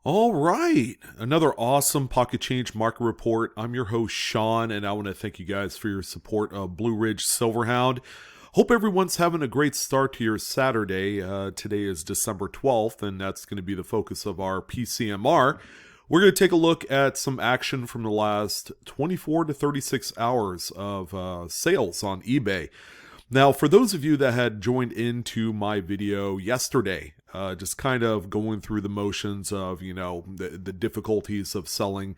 All right, another awesome Pocket Change market report. I'm your host, Sean, and I want to thank you guys for your support of Blue Ridge Silverhound. Hope everyone's having a great start to your Saturday. Today is December 12th, and that's going to be the focus of our PCMR. We're going to take a look at some action from the last 24 to 36 hours of sales on eBay. Now, for those of you that had joined into my video yesterday, just kind of going through the motions of, the difficulties of selling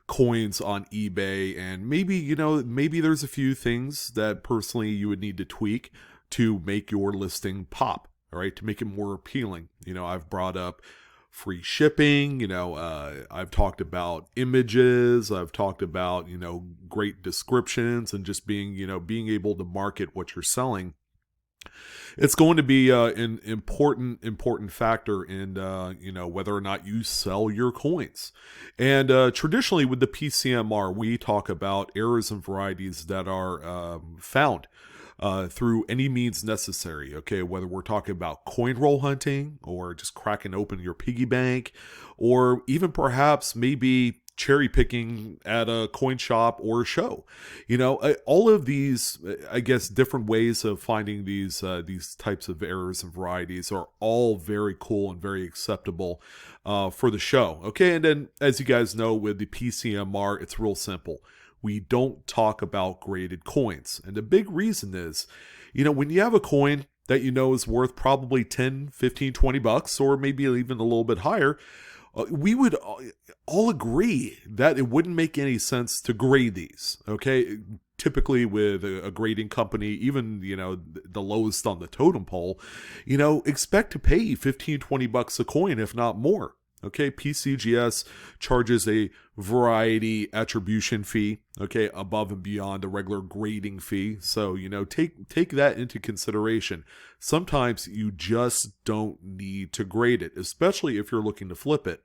coins on eBay, and maybe there's a few things that personally you would need to tweak to make your listing pop, all right, to make it more appealing. I've brought up free shipping, I've talked about images, I've talked about, great descriptions, and just being able to market what you're selling. It's going to be an important factor in, whether or not you sell your coins. And traditionally with the PCMR, we talk about errors and varieties that are found through any means necessary, okay? Whether we're talking about coin roll hunting, or just cracking open your piggy bank, or even perhaps maybe cherry picking at a coin shop or a show. All of these, I guess, different ways of finding these types of errors and varieties are all very cool and very acceptable for the show, okay? And then, as you guys know, with the PCMR, it's real simple. We don't talk about graded coins. And the big reason is, when you have a coin that is worth probably 10, 15, 20 bucks, or maybe even a little bit higher, we would all agree that it wouldn't make any sense to grade these, okay? Typically with a grading company, even, the lowest on the totem pole, expect to pay 15, 20 bucks a coin, if not more. Okay, PCGS charges a variety attribution fee, okay, above and beyond the regular grading fee. So, take that into consideration. Sometimes you just don't need to grade it, especially if you're looking to flip it.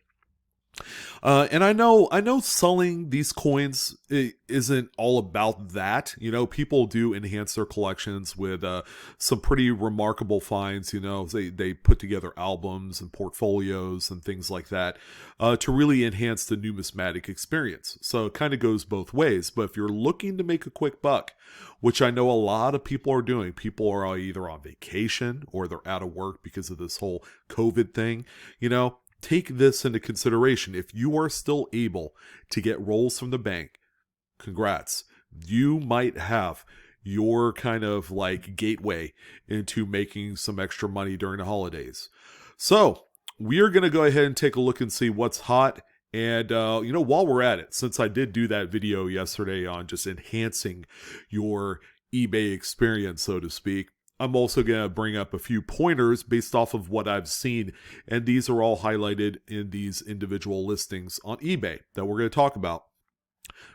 And I know selling these coins isn't all about that. People do enhance their collections with some pretty remarkable finds. They put together albums and portfolios and things like that to really enhance the numismatic experience. So it kind of goes both ways. But if you're looking to make a quick buck, which I know a lot of people are doing, people are either on vacation or they're out of work because of this whole COVID thing, take this into consideration. If you are still able to get rolls from the bank, congrats. You might have your kind of like gateway into making some extra money during the holidays. So we are going to go ahead and take a look and see what's hot. And, while we're at it, since I did do that video yesterday on just enhancing your eBay experience, so to speak, I'm also going to bring up a few pointers based off of what I've seen, and these are all highlighted in these individual listings on eBay that we're going to talk about.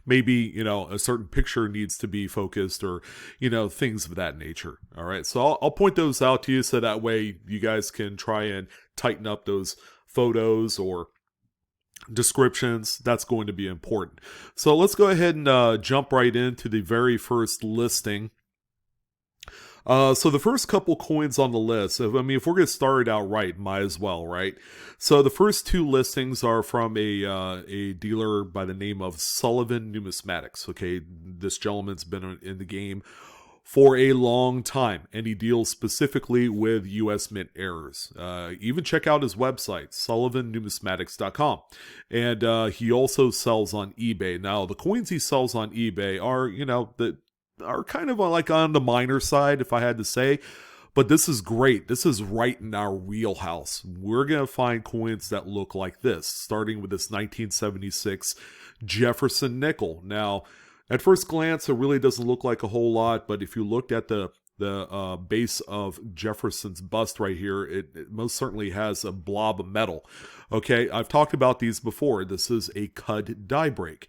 Maybe, a certain picture needs to be focused, or, things of that nature. All right, so I'll point those out to you so that way you guys can try and tighten up those photos or descriptions. That's going to be important. So let's go ahead and jump right into the very first listing. So the first couple coins on the list, if we're going to start it out right, might as well, right? So the first two listings are from a dealer by the name of Sullivan Numismatics. Okay, this gentleman's been in the game for a long time, and he deals specifically with U.S. Mint errors. Even check out his website, sullivannumismatics.com. And he also sells on eBay. Now, the coins he sells on eBay are kind of like on the minor side, if I had to say. But this is great. This is right in our wheelhouse. We're going to find coins that look like this, starting with this 1976 Jefferson Nickel. Now, at first glance, it really doesn't look like a whole lot, but if you looked at the base of Jefferson's bust right here, it most certainly has a blob of metal. Okay, I've talked about these before. This is a Cud die break.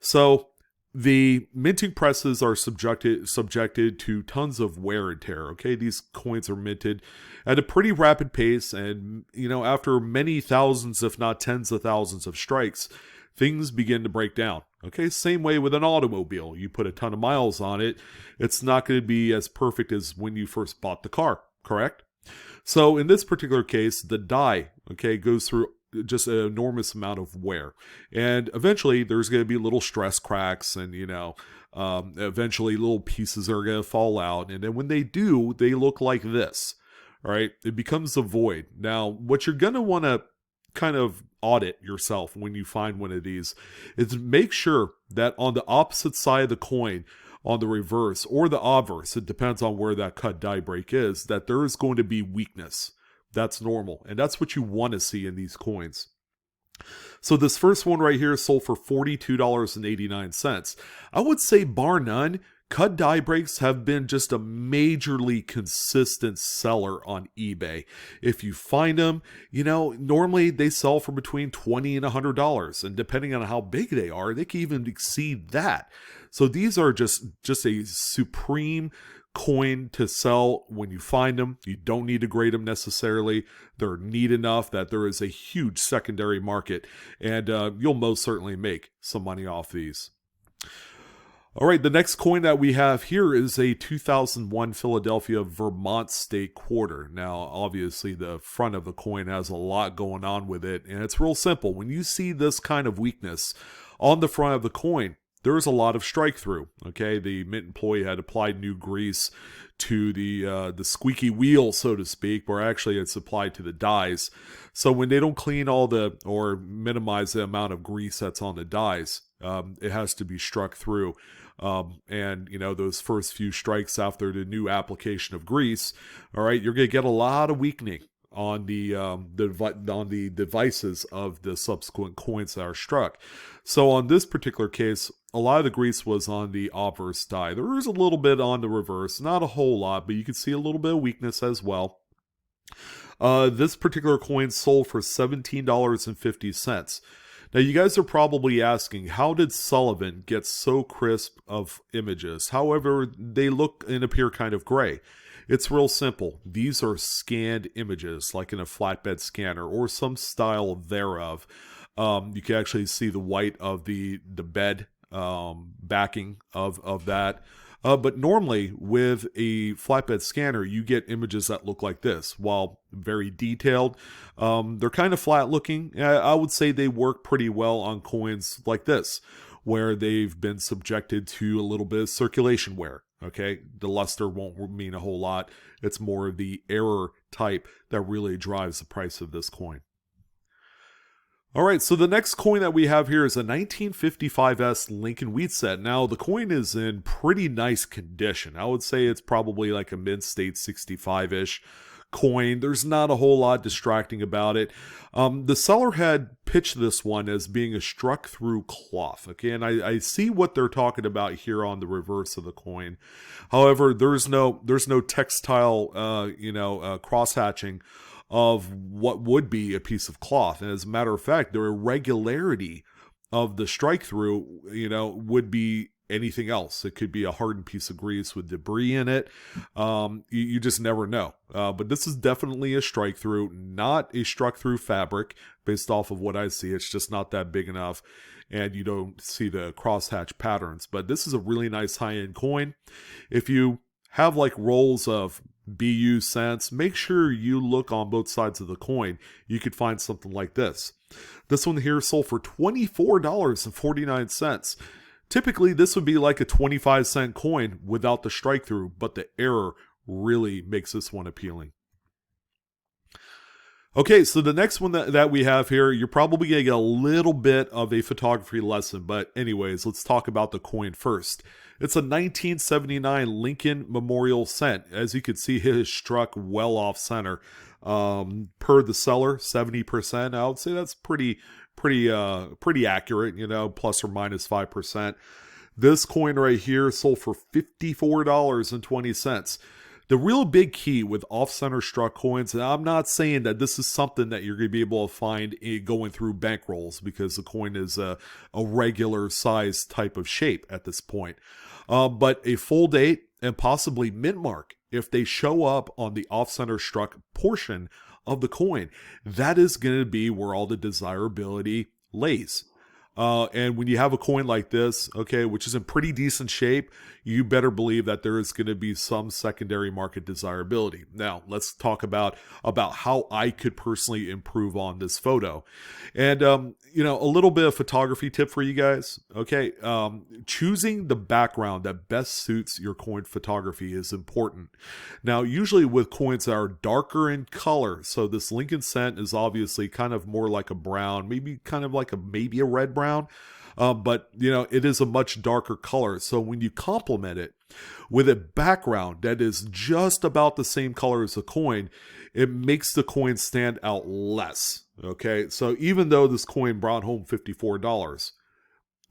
So the minting presses are subjected to tons of wear and tear. Okay, these coins are minted at a pretty rapid pace, and after many thousands, if not tens of thousands of strikes, things begin to break down. Okay, same way with an automobile. You put a ton of miles on it, it's not going to be as perfect as when you first bought the car, correct? So in this particular case, the die, okay, goes through just an enormous amount of wear. And eventually there's going to be little stress cracks and, eventually little pieces are going to fall out. And then when they do, they look like this, right? It becomes a void. Now, what you're going to want to kind of audit yourself when you find one of these is make sure that on the opposite side of the coin, on the reverse or the obverse, it depends on where that cut die break is, that there is going to be weakness. That's normal. And that's what you want to see in these coins. So this first one right here sold for $42.89. I would say bar none, cut die breaks have been just a majorly consistent seller on eBay. If you find them, normally they sell for between $20 and $100. And depending on how big they are, they can even exceed that. So these are just a supreme coin to sell when you find them. You don't need to grade them necessarily. They're neat enough that there is a huge secondary market, and you'll most certainly make some money off these. All right, the next coin that we have here is a 2001 Philadelphia Vermont State Quarter. Now, obviously, the front of the coin has a lot going on with it, and it's real simple. When you see this kind of weakness on the front of the coin, there's a lot of strike through. Okay, the mint employee had applied new grease to the squeaky wheel, so to speak, where actually it's applied to the dies. So when they don't clean or minimize the amount of grease that's on the dies, it has to be struck through. And those first few strikes after the new application of grease, all right, you're going to get a lot of weakening on the devices of the subsequent coins that are struck. So on this particular case, a lot of the grease was on the obverse die. There is a little bit on the reverse, not a whole lot, but you can see a little bit of weakness as well. This particular coin sold for $17.50. Now, you guys are probably asking, how did Sullivan get so crisp of images? However, they look and appear kind of gray. It's real simple. These are scanned images, like in a flatbed scanner or some style thereof. You can actually see the white of the bed backing of that. But normally with a flatbed scanner, you get images that look like this. While very detailed, they're kind of flat looking. I would say they work pretty well on coins like this, where they've been subjected to a little bit of circulation wear. Okay, the luster won't mean a whole lot. It's more of the error type that really drives the price of this coin. All right, so the next coin that we have here is a 1955S Lincoln Wheat Set. Now, the coin is in pretty nice condition. I would say it's probably like a mid-state 65-ish coin. There's not a whole lot distracting about it. The seller had pitched this one as being a struck-through cloth. Okay, and I see what they're talking about here on the reverse of the coin. However, there's no textile, cross-hatching of what would be a piece of cloth. And as a matter of fact, the irregularity of the strike through, would be anything else. It could be a hardened piece of grease with debris in it. You just never know. But this is definitely a strike through, not a struck through fabric based off of what I see. It's just not that big enough. And you don't see the crosshatch patterns. But this is a really nice high-end coin. If you have like rolls of BU cents, make sure you look on both sides of the coin. You could find something like this. This one here sold for $24.49. Typically, this would be like a 25-cent coin without the strike through, but the error really makes this one appealing. Okay, so the next one that we have here, you're probably going to get a little bit of a photography lesson, but anyways, let's talk about the coin first. It's a 1979 Lincoln Memorial Cent. As you can see, it is struck well off center. Per the seller, 70%. I would say that's pretty accurate, plus or minus 5%. This coin right here sold for $54.20. The real big key with off-center struck coins, and I'm not saying that this is something that you're going to be able to find going through bankrolls because the coin is a regular size type of shape at this point. But a full date and possibly mint mark, if they show up on the off-center struck portion of the coin, that is going to be where all the desirability lays. And when you have a coin like this, okay, which is in pretty decent shape, you better believe that there is going to be some secondary market desirability. Now, let's talk about how I could personally improve on this photo. And, a little bit of photography tip for you guys. Okay, choosing the background that best suits your coin photography is important. Now, usually with coins that are darker in color, so this Lincoln cent is obviously kind of more like a brown, maybe kind of like maybe a red brown. But it is a much darker color. So when you complement it with a background that is just about the same color as the coin, it makes the coin stand out less. Okay, so even though this coin brought home $54,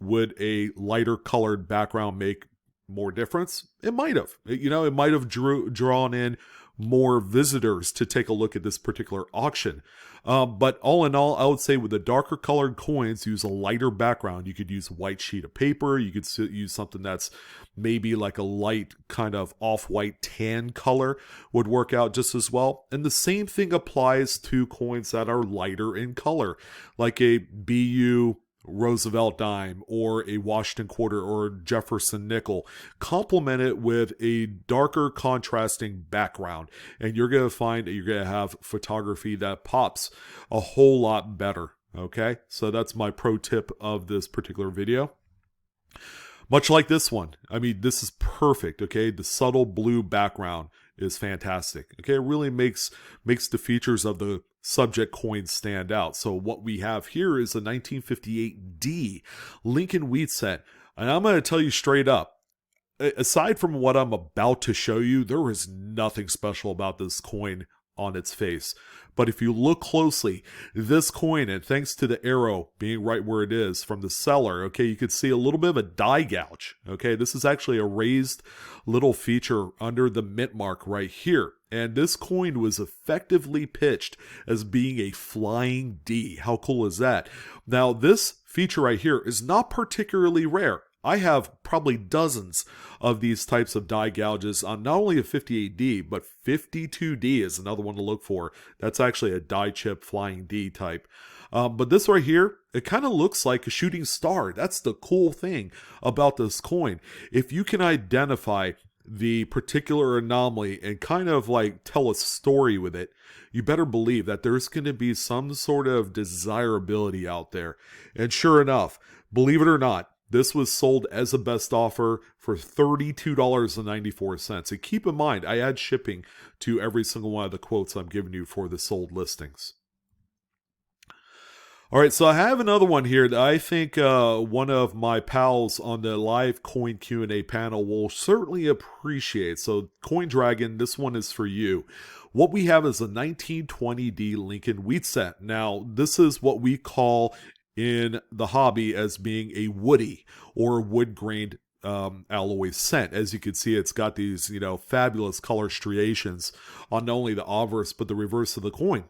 would a lighter colored background make more difference? It might have. It might have drawn in more visitors to take a look at this particular auction. But all in all, I would say with the darker colored coins, use a lighter background. You could use a white sheet of paper. You could use something that's maybe like a light kind of off-white tan color would work out just as well. And the same thing applies to coins that are lighter in color, like a BU Roosevelt Dime or a Washington Quarter or Jefferson Nickel. Complement it with a darker contrasting background, and you're going to find that you're going to have photography that pops a whole lot better. Okay, so that's my pro tip of this particular video. Much like this one, I mean, this is perfect. Okay, the subtle blue background is fantastic. Okay, it really makes the features of the subject coin stand out. So what we have here is a 1958D Lincoln wheat cent. And I'm going to tell you straight up, aside from what I'm about to show you, there is nothing special about this coin on its face. But if you look closely, this coin, and thanks to the arrow being right where it is from the seller, okay, you can see a little bit of a die gouge. Okay, this is actually a raised little feature under the mint mark right here. And this coin was effectively pitched as being a flying D. How cool is that? Now, this feature right here is not particularly rare. I have probably dozens of these types of die gouges on not only a 58D, but 52D is another one to look for. That's actually a die chip flying D type. But this right here, it kind of looks like a shooting star. That's the cool thing about this coin. If you can identify the particular anomaly and kind of like tell a story with it, you better believe that there's going to be some sort of desirability out there. And sure enough, believe it or not, this was sold as a best offer for $32.94. And keep in mind, I add shipping to every single one of the quotes I'm giving you for the sold listings. All right, so I have another one here that I think one of my pals on the live Coin Q&A panel will certainly appreciate. So Coin Dragon, this one is for you. What we have is a 1920D Lincoln wheat cent. Now, this is what we call in the hobby as being a woody or wood-grained alloy cent. As you can see, it's got these, fabulous color striations on not only the obverse but the reverse of the coin.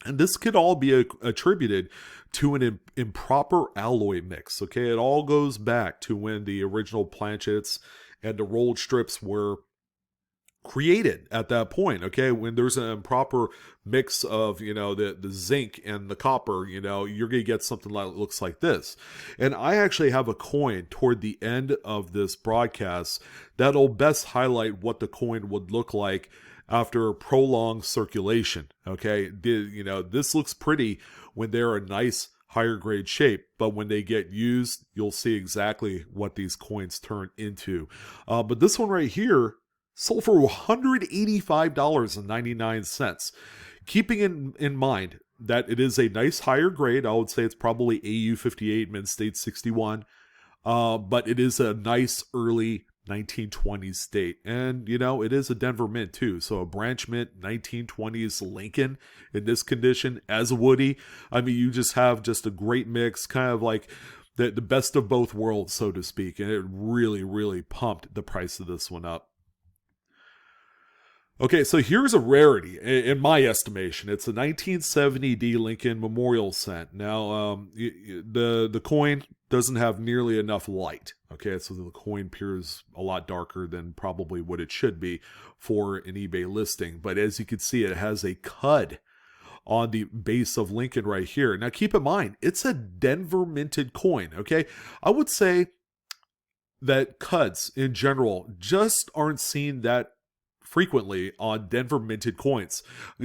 And this could all be attributed to an improper alloy mix. Okay, it all goes back to when the original planchets and the rolled strips were created at that point. Okay, when there's an improper mix of the zinc and the copper, you're gonna get something that looks like this. And I actually have a coin toward the end of this broadcast that'll best highlight what the coin would look like after prolonged circulation. Okay, this looks pretty when they're a nice higher grade shape, but when they get used, you'll see exactly what these coins turn into. But this one right here sold for $185.99. Keeping in mind that it is a nice higher grade, I would say it's probably AU58, Mint State 61, but it is a nice early 1920s date. And, it is a Denver mint too. So a branch mint 1920s Lincoln in this condition as a woody. I mean, you just have a great mix, kind of like the best of both worlds, so to speak. And it really, really pumped the price of this one up. Okay, so here's a rarity in my estimation. It's a 1970D Lincoln Memorial cent. Now, the coin doesn't have nearly enough light. Okay, so the coin appears a lot darker than probably what it should be for an eBay listing. But as you can see, it has a cud on the base of Lincoln right here. Now keep in mind, it's a Denver minted coin, okay? I would say that cuts in general just aren't seen that frequently on Denver minted coins.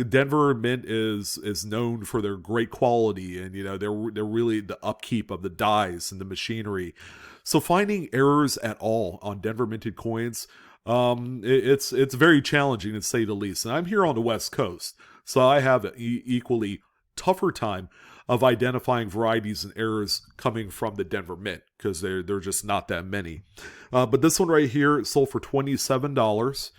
Denver Mint is known for their great quality, and they're really the upkeep of the dies and the machinery. So finding errors at all on Denver minted coins, it's very challenging to say the least. And I'm here on the West Coast, so I have an equally tougher time of identifying varieties and errors coming from the Denver Mint, because they're just not that many. But this one right here sold for $27.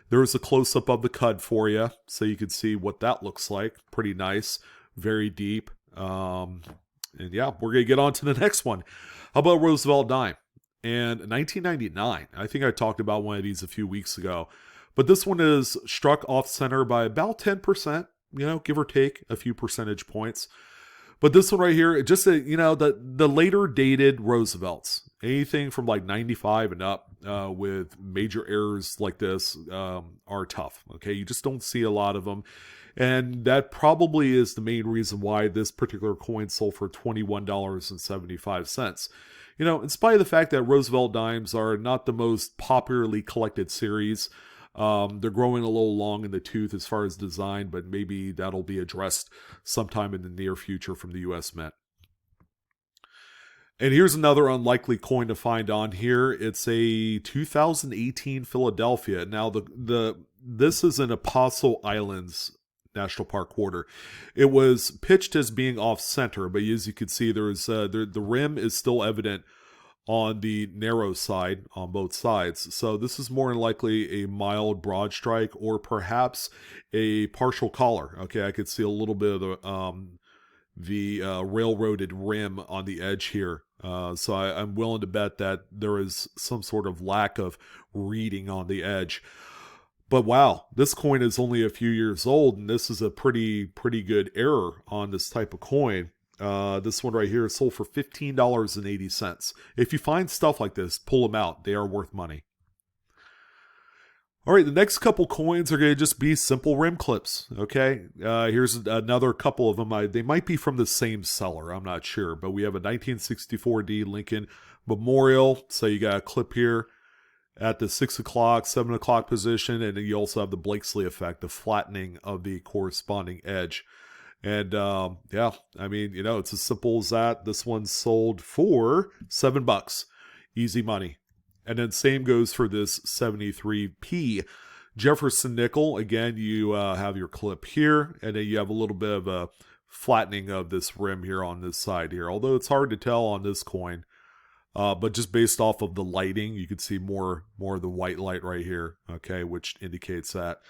There's a close-up of the cud for you, so you can see what that looks like. Pretty nice, very deep. And yeah, we're going to get on to the next one. How about Roosevelt Dime? And 1999, I think I talked about one of these a few weeks ago. But this one is struck off-center by about 10%, give or take a few percentage points. But this one right here, just the later dated Roosevelts, anything from like 95 and up with major errors like this are tough. Okay, you just don't see a lot of them. And that probably is the main reason why this particular coin sold for $21.75. In spite of the fact that Roosevelt dimes are not the most popularly collected series, they're growing a little long in the tooth as far as design, but maybe that'll be addressed sometime in the near future from the U.S. Mint. And here's another unlikely coin to find on here. It's a 2018 Philadelphia. Now, this is in Apostle Islands National Park quarter. It was pitched as being off center, but as you can see, the rim is still evident on the narrow side on both sides. So this is more than likely a mild broad strike, or perhaps a partial collar. Okay, I could see a little bit of the railroaded rim on the edge here. So I'm willing to bet that there is some sort of lack of reading on the edge. But wow, this coin is only a few years old, and this is a pretty good error on this type of coin. This one right here is sold for $15.80. If you find stuff like this, pull them out. They are worth money. All right, the next couple coins are going to just be simple rim clips, okay? Here's another couple of them. They might be from the same seller, I'm not sure. But we have a 1964D Lincoln Memorial. So you got a clip here at the 6 o'clock, 7 o'clock position. And then you also have the Blakesley effect, the flattening of the corresponding edge. And yeah, I mean, it's as simple as that. This one's sold for $7. Easy money. And then same goes for this 73p Jefferson Nickel. Again, you have your clip here, and then you have a little bit of a flattening of this rim here on this side here. Although it's hard to tell on this coin, but just based off of the lighting, you can see more of the white light right here, okay, which indicates that.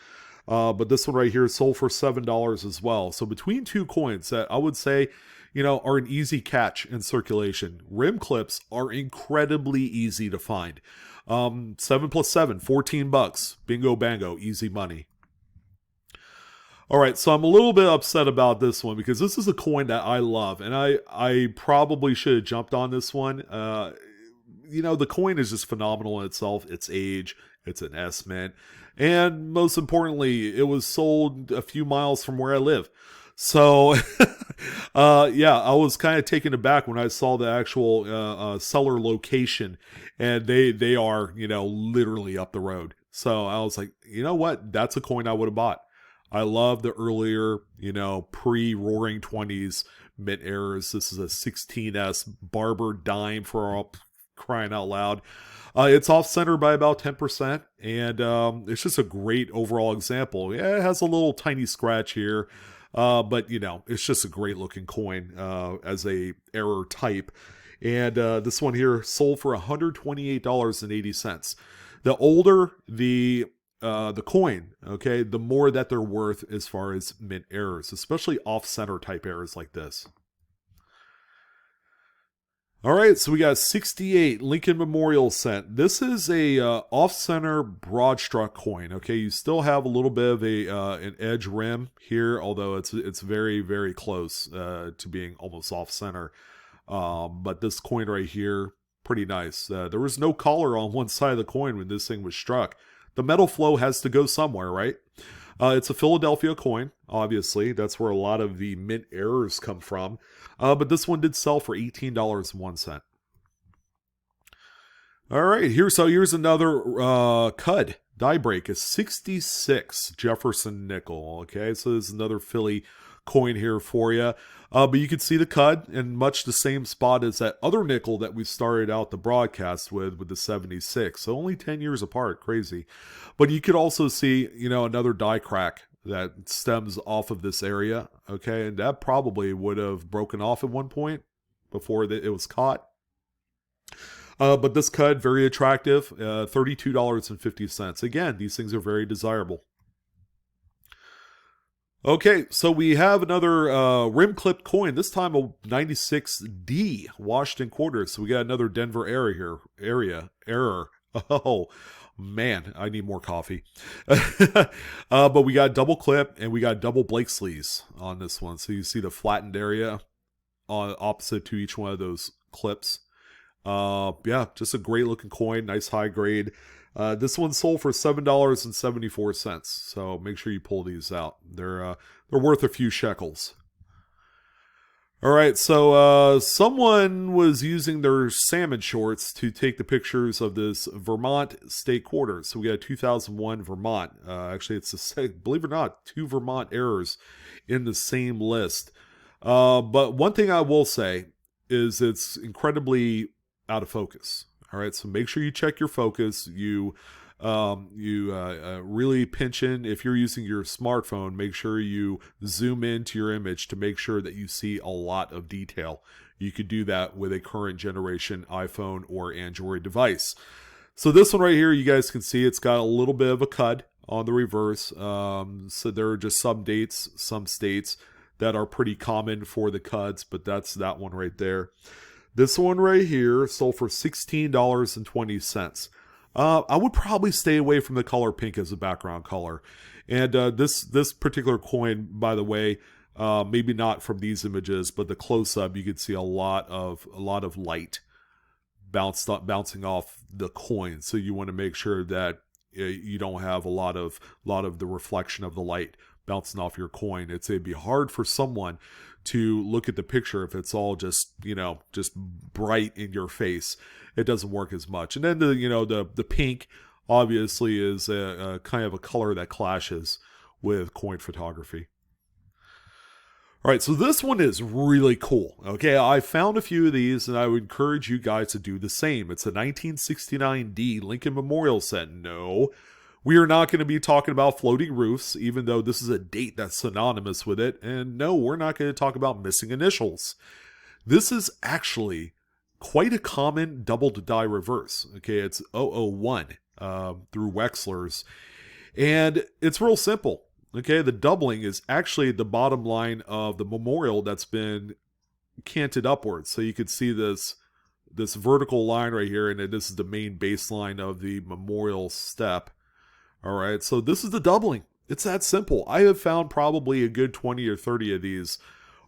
But this one right here is sold for $7 as well. So between two coins that I would say, are an easy catch in circulation. Rim clips are incredibly easy to find. 7 plus 7, $14. Bingo bango, easy money. All right, so I'm a little bit upset about this one because this is a coin that I love, and I probably should have jumped on this one. The coin is just phenomenal in itself. Its age, it's an S Mint, and most importantly, it was sold a few miles from where I live. So, yeah, I was kind of taken aback when I saw the actual seller location, and they are, literally up the road. So I was like, you know what? That's a coin I would have bought. I love the earlier, pre-Roaring 20s mint errors. This is a 16S Barber dime for all crying out loud. It's off-center by about 10%, and it's just a great overall example. Yeah, it has a little tiny scratch here. But, it's just a great looking coin as a error type. And this one here sold for $128.80. The older the coin, okay, the more that they're worth as far as mint errors, especially off-center type errors like this. All right, so we got 68 Lincoln Memorial cent. This is a off-center broad struck coin. Okay, you still have a little bit of an edge rim here, although it's very, very close to being almost off-center. But this coin right here, pretty nice. There was no collar on one side of the coin when this thing was struck. The metal flow has to go somewhere, right? It's a Philadelphia coin, obviously. That's where a lot of the mint errors come from. But this one did sell for $18.01. All right, here's another CUD die break, a 66 Jefferson Nickel. Okay, so there's another Philly coin here for you. But you can see the CUD in much the same spot as that other nickel that we started out the broadcast with the 76. So only 10 years apart, crazy. But you could also see, another die crack that stems off of this area. Okay, and that probably would have broken off at one point before it was caught. But this CUD, very attractive, $32.50. Again, these things are very desirable. Okay, so we have another rim-clipped coin, this time a 96D Washington quarter. So we got another Denver error. Oh, man, I need more coffee. But we got double clip and we got double Blakesleys on this one. So you see the flattened area opposite to each one of those clips. Yeah, just a great looking coin, nice high grade. This one sold for $7.74, so make sure you pull these out. They're worth a few shekels. All right, so someone was using their salmon shorts to take the pictures of this Vermont state quarter. So we got a 2001 Vermont. Actually, believe it or not, 2 Vermont errors in the same list. But one thing I will say is it's incredibly out of focus. All right, so make sure you check your focus. You really pinch in. If you're using your smartphone, make sure you zoom into your image to make sure that you see a lot of detail. You could do that with a current generation iPhone or Android device. So this one right here, you guys can see it's got a little bit of a CUD on the reverse. So there are just some dates, some states that are pretty common for the CUDs, but that's that one right there. This one right here sold for $16.20. I would probably stay away from the color pink as a background color. And this particular coin, by the way, maybe not from these images, but the close-up, you can see a lot of light bouncing off the coin. So you want to make sure that you don't have a lot of the reflection of the light bouncing off your coin. It'd be hard for someone to look at the picture if it's all just bright in your face. It doesn't work as much. And then the pink obviously is a kind of a color that clashes with coin photography. All right, so this one is really cool. Okay, I found a few of these and I would encourage you guys to do the same. It's a 1969D Lincoln Memorial set. No, we are not going to be talking about floating roofs, even though this is a date that's synonymous with it. And no, we're not going to talk about missing initials. This is actually quite a common double-to-die reverse. Okay, it's 001 through Wexler's. And it's real simple. Okay, the doubling is actually the bottom line of the memorial that's been canted upwards. So you can see this vertical line right here, and this is the main baseline of the memorial step. All right, so this is the doubling. It's that simple. I have found probably a good 20 or 30 of these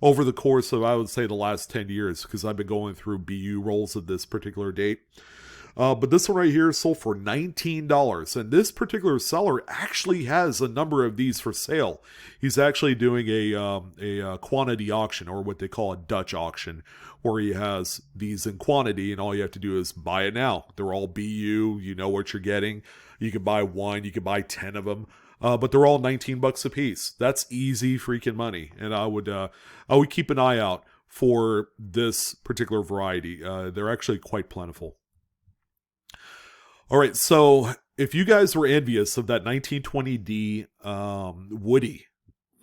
over the course of, I would say, the last 10 years, because I've been going through BU rolls of this particular date. But this one right here sold for $19. And this particular seller actually has a number of these for sale. He's actually doing a quantity auction, or what they call a Dutch auction, where he has these in quantity and all you have to do is buy it now. They're all BU. You know what you're getting. You can buy one. You can buy 10 of them. But they're all $19 a piece. That's easy freaking money. And I would keep an eye out for this particular variety. They're actually quite plentiful. All right, so if you guys were envious of that 1920D Woody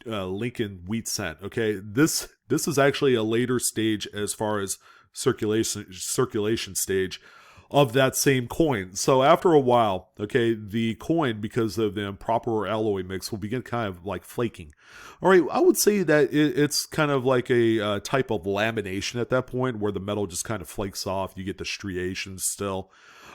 Lincoln wheat cent, okay, this is actually a later stage as far as circulation stage of that same coin. So after a while, okay, the coin, because of the improper alloy mix, will begin kind of like flaking. All right, I would say that it's kind of like a type of lamination at that point, where the metal just kind of flakes off. You get the striations still.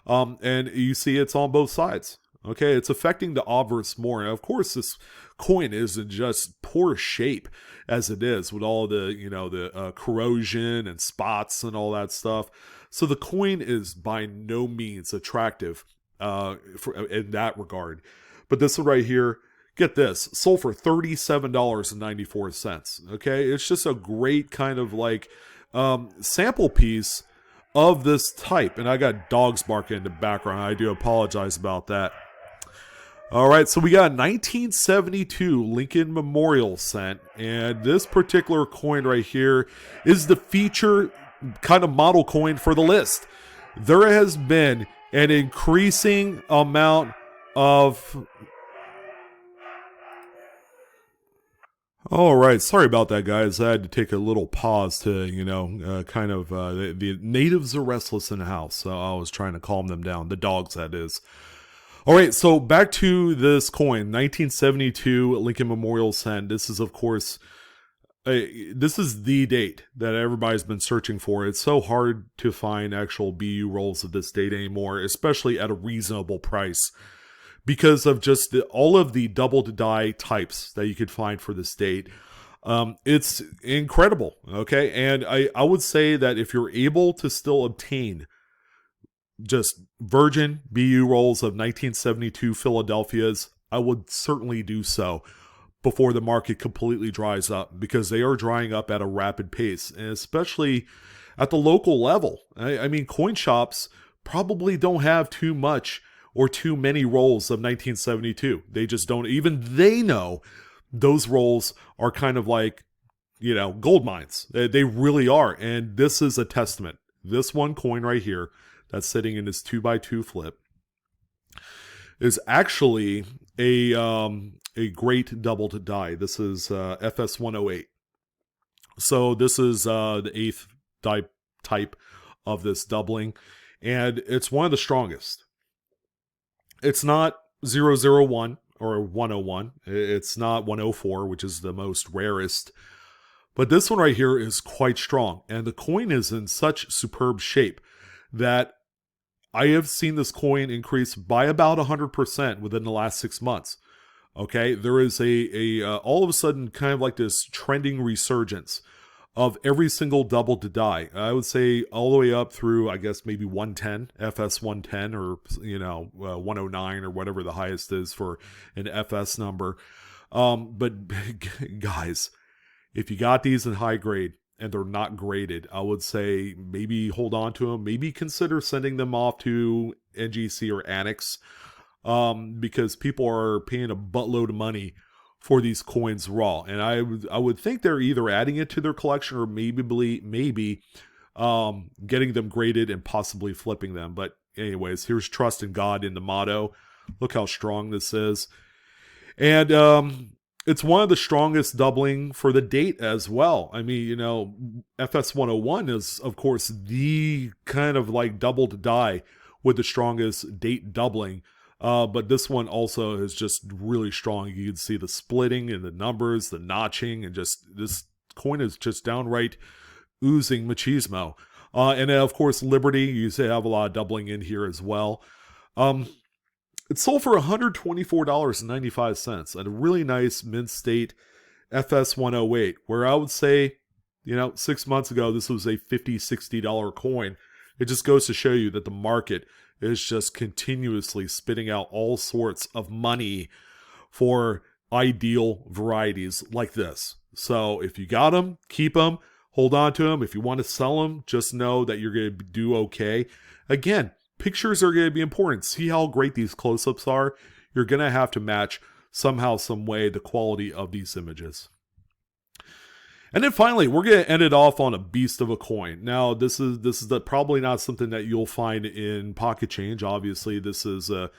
And you see it's on both sides. Okay, it's affecting the obverse more. And of course, this coin is in just poor shape as it is, with all the corrosion and spots and all that stuff. So the coin is by no means attractive in that regard. But this one right here, Get this, sold for $37.94. Okay, it's just a great kind of like sample piece of this type. And I got dogs barking in the background. I do apologize about that. All right, so we got 1972 Lincoln Memorial cent, and this particular coin right here is the feature kind of model coin for the list. There has been an increasing amount of... All right, sorry about that, guys. I had to take a little pause to, the natives are restless in the house, so I was trying to calm them down. The dogs, that is. All right, so back to this coin, 1972 Lincoln Memorial cent. This is, of course, this is the date that everybody's been searching for. It's so hard to find actual BU rolls of this date anymore, especially at a reasonable price, because of just all of the doubled die types that you could find for this date. It's incredible, okay? And I would say that if you're able to still obtain just virgin BU rolls of 1972 Philadelphia's, I would certainly do so before the market completely dries up, because they are drying up at a rapid pace, and especially at the local level. I mean, coin shops probably don't have too much or too many rolls of 1972. They just don't. Even they know those rolls are kind of like, gold mines. They really are. And this is a testament. This one coin right here that's sitting in this 2x2 flip is actually a great doubled die. This is FS 108. So this is the 8th die type of this doubling, and it's one of the strongest. It's not 001 or 101. It's not 104, which is the most rarest. But this one right here is quite strong, and the coin is in such superb shape that I have seen this coin increase by about 100% within the last 6 months. Okay, there is a all of a sudden kind of like this trending resurgence of every single double to die. I would say all the way up through, I guess, maybe 110, FS 110, or 109, or whatever the highest is for an FS number. But guys, if you got these in high grade and they're not graded, I would say maybe hold on to them. Maybe consider sending them off to NGC or Annex, because people are paying a buttload of money for these coins raw. And I would think they're either adding it to their collection or maybe getting them graded and possibly flipping them. But anyways, here's trust in God in the motto. Look how strong this is. And it's one of the strongest doubling for the date as well. I mean, FS 101 is, of course, the kind of like doubled die with the strongest date doubling. But this one also is just really strong. You can see the splitting and the numbers, the notching, and just this coin is just downright oozing machismo. And then, of course, Liberty, you say have a lot of doubling in here as well. It sold for $124.95 at a really nice mint state FS 108, where I would say, 6 months ago, this was a $50, $60 coin. It just goes to show you that the market is just continuously spitting out all sorts of money for ideal varieties like this. So if you got them, keep them, hold on to them. If you want to sell them, just know that you're going to do okay. Again, pictures are going to be important. See how great these close-ups are? You're going to have to match somehow, some way, the quality of these images. And then finally, we're going to end it off on a beast of a coin. Now, this is probably not something that you'll find in pocket change. Obviously, this is a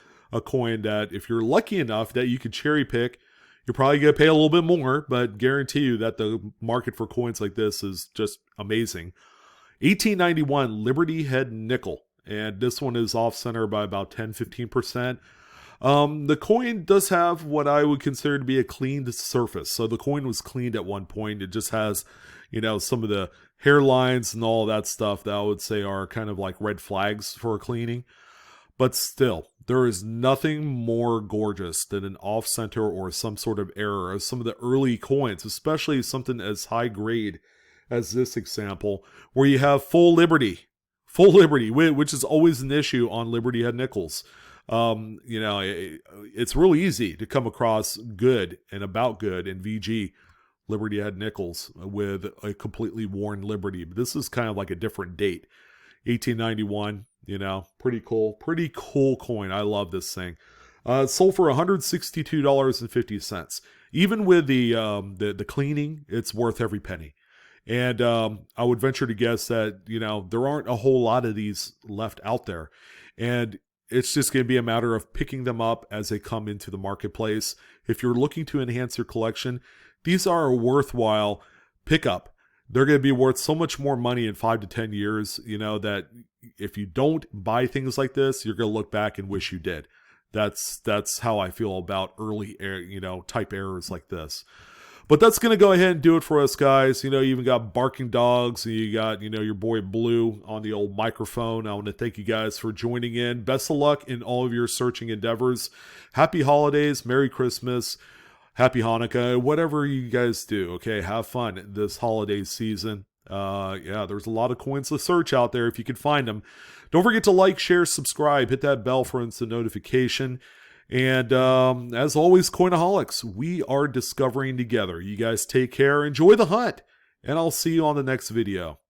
coin that if you're lucky enough that you could cherry pick, you're probably going to pay a little bit more, but guarantee you that the market for coins like this is just amazing. 1891 Liberty Head Nickel. And this one is off center by about 10-15%. The coin does have what I would consider to be a cleaned surface. So the coin was cleaned at one point. It just has, some of the hairlines and all that stuff that I would say are kind of like red flags for cleaning. But still, there is nothing more gorgeous than an off-center or some sort of error of some of the early coins, especially something as high grade as this example, where you have full Liberty, which is always an issue on Liberty Head Nickels. It's really easy to come across good and about good in VG. Liberty had nickels with a completely worn Liberty, but this is kind of like a different date. 1891, pretty cool coin. I love this thing. It sold for $162.50. Even with the cleaning, it's worth every penny. And I would venture to guess that, there aren't a whole lot of these left out there. And it's just going to be a matter of picking them up as they come into the marketplace. If you're looking to enhance your collection, these are a worthwhile pickup. They're going to be worth so much more money in 5 to 10 years, that if you don't buy things like this, you're going to look back and wish you did. That's how I feel about early, type errors like this. But that's going to go ahead and do it for us, guys. You even got barking dogs. And you got, your boy Blue on the old microphone. I want to thank you guys for joining in. Best of luck in all of your searching endeavors. Happy holidays. Merry Christmas. Happy Hanukkah. Whatever you guys do, okay? Have fun this holiday season. There's a lot of coins to search out there if you can find them. Don't forget to like, share, subscribe. Hit that bell for instant notification. And as always, Coinaholics, we are discovering together. You guys take care, enjoy the hunt, and I'll see you on the next video.